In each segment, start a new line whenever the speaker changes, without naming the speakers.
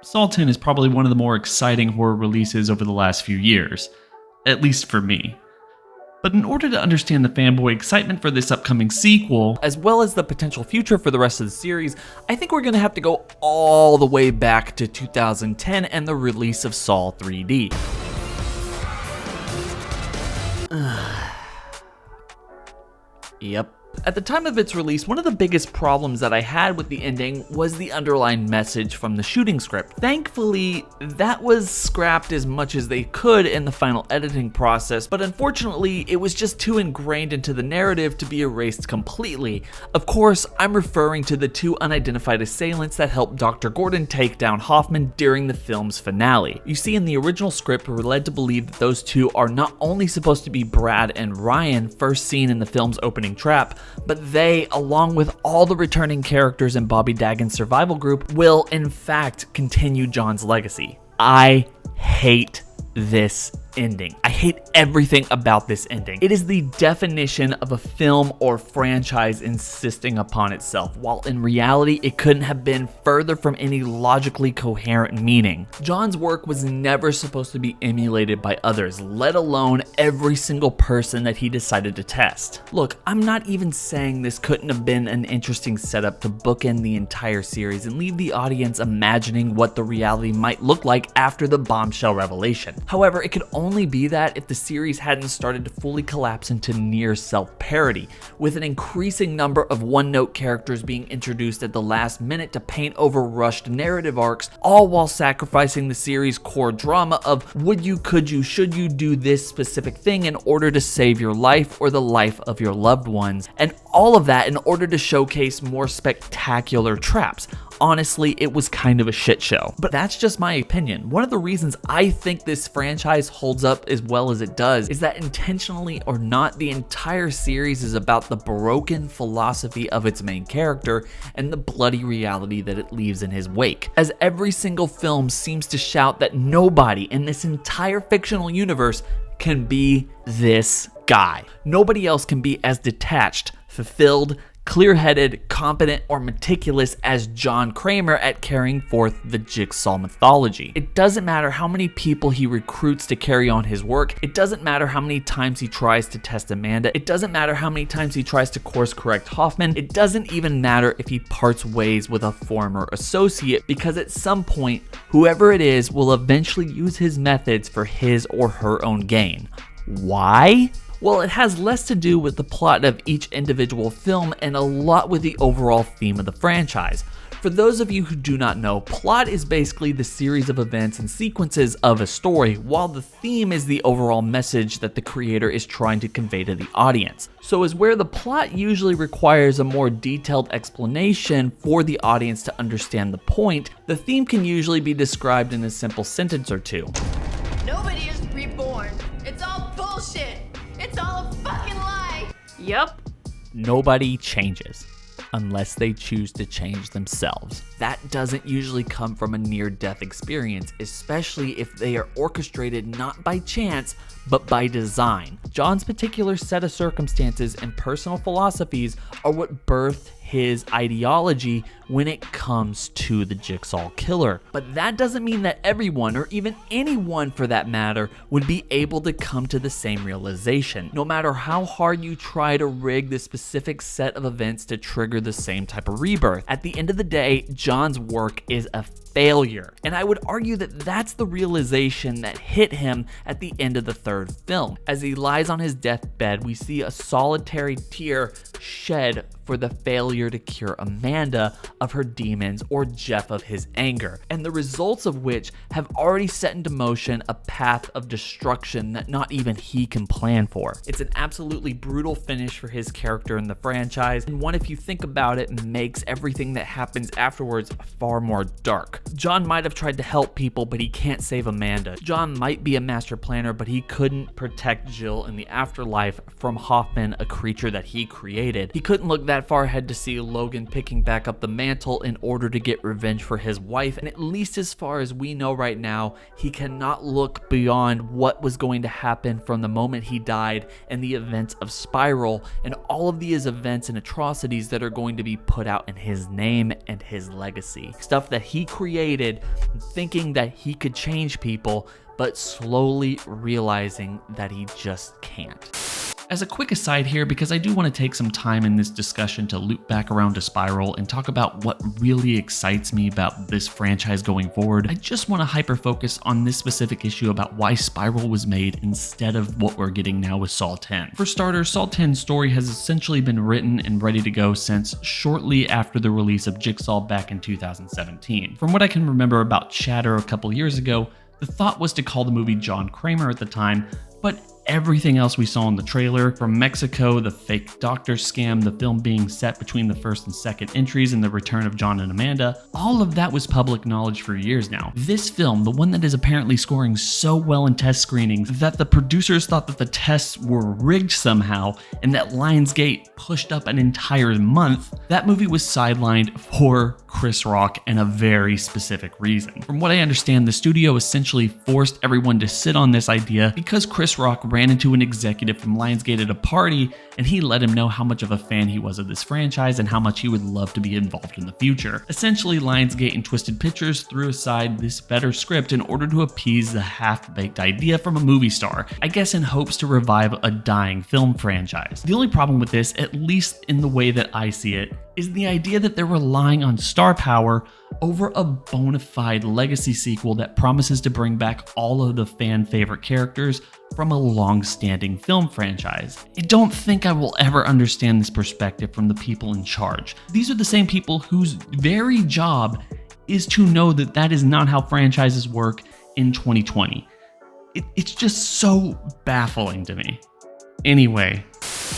Saw X is probably one of the more exciting horror releases over the last few years, at least for me. But in order to understand the fanboy excitement for this upcoming sequel,
as well as the potential future for the rest of the series, I think we're going to have to go all the way back to 2010 and the release of Saw 3D. Yep. At the time of its release, one of the biggest problems that I had with the ending was the underlying message from the shooting script. Thankfully, that was scrapped as much as they could in the final editing process, but unfortunately, it was just too ingrained into the narrative to be erased completely. Of course, I'm referring to the two unidentified assailants that helped Dr. Gordon take down Hoffman during the film's finale. You see, in the original script, we're led to believe that those two are not only supposed to be Brad and Ryan, first seen in the film's opening trap, but they, along with all the returning characters in Bobby Dagen's survival group, will in fact continue John's legacy. I hate this ending. I hate everything about this ending. It is the definition of a film or franchise insisting upon itself, while in reality it couldn't have been further from any logically coherent meaning. John's work was never supposed to be emulated by others, let alone every single person that he decided to test. Look, I'm not even saying this couldn't have been an interesting setup to bookend the entire series and leave the audience imagining what the reality might look like after the bombshell revelation. However, it could only be that if the series hadn't started to fully collapse into near self-parody, with an increasing number of one-note characters being introduced at the last minute to paint over rushed narrative arcs, all while sacrificing the series' core drama of would you, could you, should you do this specific thing in order to save your life or the life of your loved ones, and all of that in order to showcase more spectacular traps. Honestly, it was kind of a shit show. But that's just my opinion. One of the reasons I think this franchise holds up as well as it does is that intentionally or not, the entire series is about the broken philosophy of its main character and the bloody reality that it leaves in his wake. As every single film seems to shout that nobody in this entire fictional universe can be this guy. Nobody else can be as detached, fulfilled, clear-headed, competent, or meticulous as John Kramer at carrying forth the Jigsaw mythology. It doesn't matter how many people he recruits to carry on his work. It doesn't matter how many times he tries to test Amanda. It doesn't matter how many times he tries to course-correct Hoffman. It doesn't even matter if he parts ways with a former associate, because at some point, whoever it is will eventually use his methods for his or her own gain. Why? Well, it has less to do with the plot of each individual film and a lot with the overall theme of the franchise. For those of you who do not know, plot is basically the series of events and sequences of a story, while the theme is the overall message that the creator is trying to convey to the audience. So as where the plot usually requires a more detailed explanation for the audience to understand the point, the theme can usually be described in a simple sentence or two.
Nobody is reborn. It's all bullshit. It's all a fucking lie!
Yup.
Nobody changes unless they choose to change themselves. That doesn't usually come from a near-death experience, especially if they are orchestrated not by chance, but by design. John's particular set of circumstances and personal philosophies are what birthed his ideology when it comes to the Jigsaw Killer. But that doesn't mean that everyone, or even anyone for that matter, would be able to come to the same realization, no matter how hard you try to rig the specific set of events to trigger the same type of rebirth. At the end of the day, John's work is a failure. And I would argue that that's the realization that hit him at the end of the third film. As he lies on his deathbed, we see a solitary tear shed for the failure to cure Amanda of her demons or Jeff of his anger, and the results of which have already set into motion a path of destruction that not even he can plan for. It's an absolutely brutal finish for his character in the franchise, and one, if you think about it, makes everything that happens afterwards far more dark. John might have tried to help people, but he can't save Amanda. John might be a master planner, but he couldn't protect Jill in the afterlife from Hoffman, a creature that he created. He couldn't look that far ahead to see Logan picking back up the mantle in order to get revenge for his wife, and at least as far as we know right now, he cannot look beyond what was going to happen from the moment he died and the events of Spiral and all of these events and atrocities that are going to be put out in his name and his legacy. Stuff that he created created, thinking that he could change people, but slowly realizing that he just can't.
As a quick aside here, because I do want to take some time in this discussion to loop back around to Spiral and talk about what really excites me about this franchise going forward, I just want to hyper-focus on this specific issue about why Spiral was made instead of what we're getting now with Saw X. For starters, Saw X's story has essentially been written and ready to go since shortly after the release of Jigsaw back in 2017. From what I can remember about chatter a couple years ago, the thought was to call the movie John Kramer at the time, but everything else we saw in the trailer, from Mexico, the fake doctor scam, the film being set between the first and second entries, and the return of John and Amanda, all of that was public knowledge for years now. This film, the one that is apparently scoring so well in test screenings that the producers thought that the tests were rigged somehow and that Lionsgate pushed up an entire month, that movie was sidelined for Chris Rock and a very specific reason. From what I understand, the studio essentially forced everyone to sit on this idea because Chris Rock ran into an executive from Lionsgate at a party and he let him know how much of a fan he was of this franchise and how much he would love to be involved in the future. Essentially, Lionsgate and Twisted Pictures threw aside this better script in order to appease the half-baked idea from a movie star, I guess in hopes to revive a dying film franchise. The only problem with this, at least in the way that I see it, is the idea that they're relying on star power over a bona fide legacy sequel that promises to bring back all of the fan favorite characters from a long-standing film franchise. I don't think I will ever understand this perspective from the people in charge. These are the same people whose very job is to know that that is not how franchises work in 2020. It's just so baffling to me. Anyway.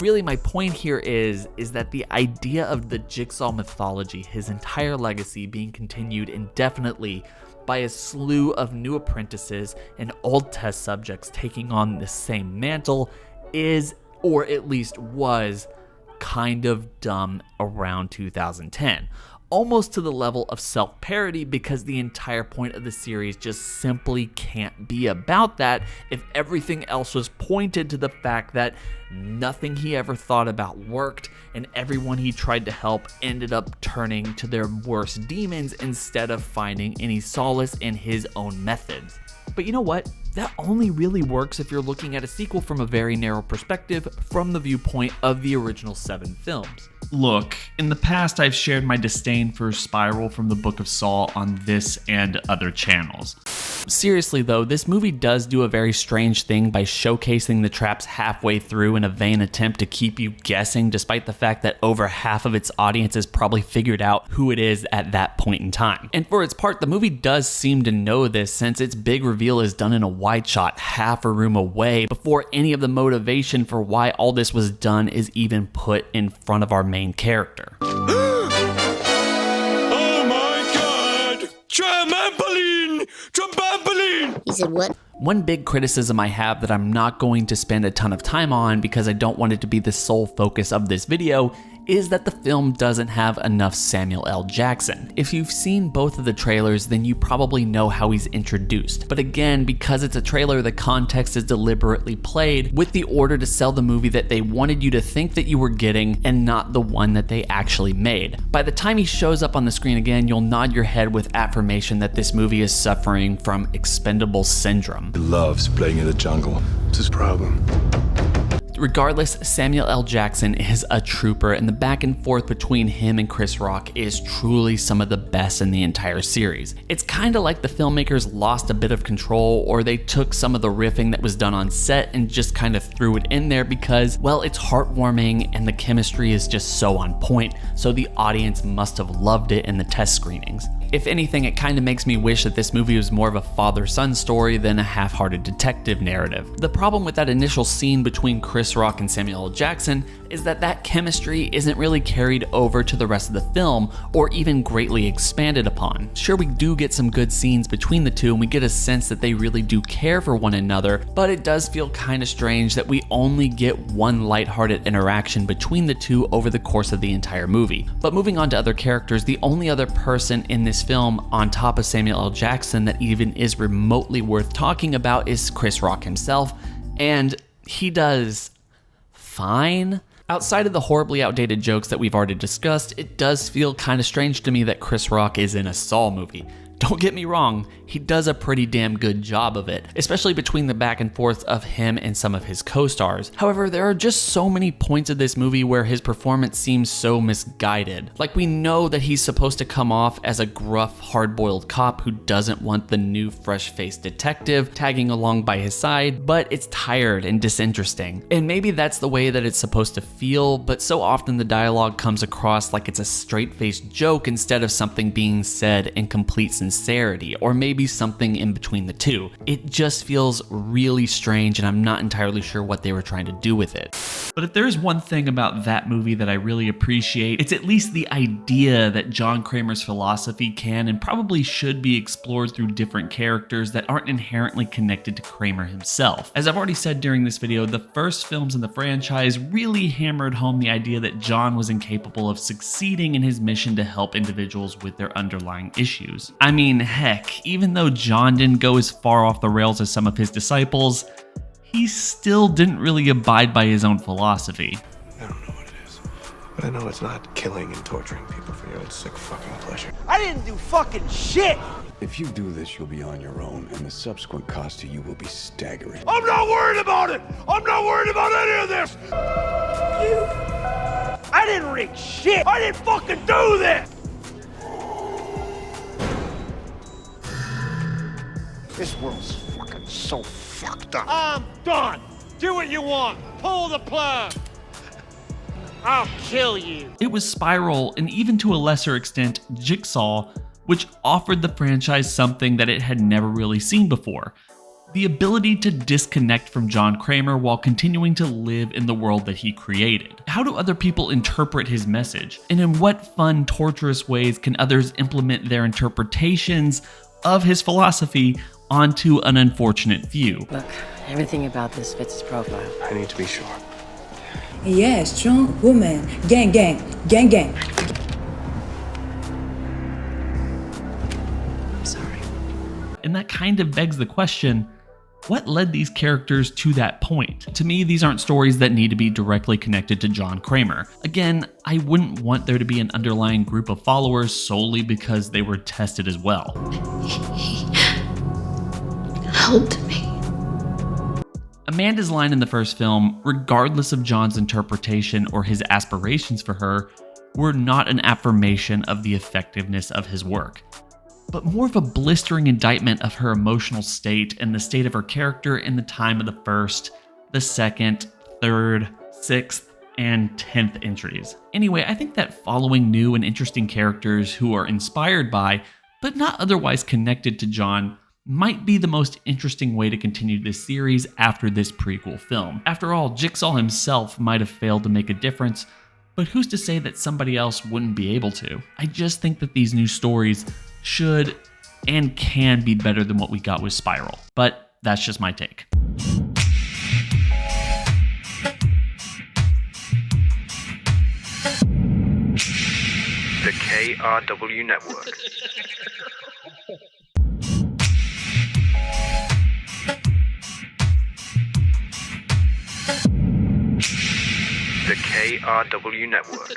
Really, my point here is that the idea of the Jigsaw mythology, his entire legacy being continued indefinitely by a slew of new apprentices and old test subjects taking on the same mantle is, or at least was, kind of dumb around 2010. Almost to the level of self-parody, because the entire point of the series just simply can't be about that if everything else was pointed to the fact that nothing he ever thought about worked and everyone he tried to help ended up turning to their worst demons instead of finding any solace in his own methods. But you know what? That only really works if you're looking at a sequel from a very narrow perspective from the viewpoint of the original 7 films.
Look, in the past I've shared my disdain for Spiral from the Book of Saw on this and other channels.
Seriously though, this movie does do a very strange thing by showcasing the traps halfway through in a vain attempt to keep you guessing, despite the fact that over half of its audience has probably figured out who it is at that point in time. And for its part, the movie does seem to know this, since its big reveal is done in a wide shot half a room away before any of the motivation for why all this was done is even put in front of our main character.
Oh my god! Trampoline! Trampoline!
He said what?
One big criticism I have that I'm not going to spend a ton of time on because I don't want it to be the sole focus of this video is that the film doesn't have enough Samuel L. Jackson. If you've seen both of the trailers, then you probably know how he's introduced. But again, because it's a trailer, the context is deliberately played with the order to sell the movie that they wanted you to think that you were getting and not the one that they actually made. By the time he shows up on the screen again, you'll nod your head with affirmation that this movie is suffering from expendable syndrome.
He loves playing in the jungle. It's his problem.
Regardless, Samuel L. Jackson is a trooper, and the back and forth between him and Chris Rock is truly some of the best in the entire series. It's kind of like the filmmakers lost a bit of control, or they took some of the riffing that was done on set and just kind of threw it in there because, well, it's heartwarming and the chemistry is just so on point, so the audience must have loved it in the test screenings. If anything, it kind of makes me wish that this movie was more of a father-son story than a half-hearted detective narrative. The problem with that initial scene between Chris Rock and Samuel L. Jackson is that chemistry isn't really carried over to the rest of the film or even greatly expanded upon. Sure, we do get some good scenes between the two and we get a sense that they really do care for one another, but it does feel kind of strange that we only get one lighthearted interaction between the two over the course of the entire movie. But moving on to other characters, the only other person in this film on top of Samuel L. Jackson that even is remotely worth talking about is Chris Rock himself, and he does fine. Outside of the horribly outdated jokes that we've already discussed, it does feel kind of strange to me that Chris Rock is in a Saw movie. Don't get me wrong, he does a pretty damn good job of it, especially between the back and forth of him and some of his co-stars. However, there are just so many points of this movie where his performance seems so misguided. Like, we know that he's supposed to come off as a gruff, hard-boiled cop who doesn't want the new fresh-faced detective tagging along by his side, but it's tired and disinteresting. And maybe that's the way that it's supposed to feel, but so often the dialogue comes across like it's a straight-faced joke instead of something being said in complete sincerity, or maybe something in between the two. It just feels really strange, and I'm not entirely sure what they were trying to do with it.
But if there's one thing about that movie that I really appreciate, it's at least the idea that John Kramer's philosophy can and probably should be explored through different characters that aren't inherently connected to Kramer himself. As I've already said during this video, the first films in the franchise really hammered home the idea that John was incapable of succeeding in his mission to help individuals with their underlying issues. I mean, heck, even though John didn't go as far off the rails as some of his disciples, he still didn't really abide by his own philosophy.
I don't know what it is, but I know it's not killing and torturing people for your own sick fucking pleasure.
I didn't do fucking shit!
If you do this, you'll be on your own, and the subsequent cost to you will be staggering.
I'm not worried about it! I'm not worried about any of this!
I didn't rig shit! I didn't fucking do this! This world's fucking so fucked up. I'm done! Do what you want! Pull the plug! I'll kill you!
It was Spiral, and even to a lesser extent, Jigsaw, which offered the franchise something that it had never really seen before: the ability to disconnect from John Kramer while continuing to live in the world that he created. How do other people interpret his message? And in what fun, torturous ways can others implement their interpretations of his philosophy onto an unfortunate view?
Look, everything about this fits his profile.
I need to be sure.
Yeah, strong woman. Gang, gang, gang, gang.
I'm sorry.
And that kind of begs the question, what led these characters to that point? To me, these aren't stories that need to be directly connected to John Kramer. Again, I wouldn't want there to be an underlying group of followers solely because they were tested as well.
Helped me.
Amanda's line in the first film, regardless of John's interpretation or his aspirations for her, were not an affirmation of the effectiveness of his work, but more of a blistering indictment of her emotional state and the state of her character in the time of the first, the second, third, sixth, and 10th entries. Anyway, I think that following new and interesting characters who are inspired by, but not otherwise connected to John, might be the most interesting way to continue this series after this prequel film. After all, Jigsaw himself might have failed to make a difference, but who's to say that somebody else wouldn't be able to? I just think that these new stories should and can be better than what we got with Spiral, but that's just my take.
The KRW Network. The KRW Network.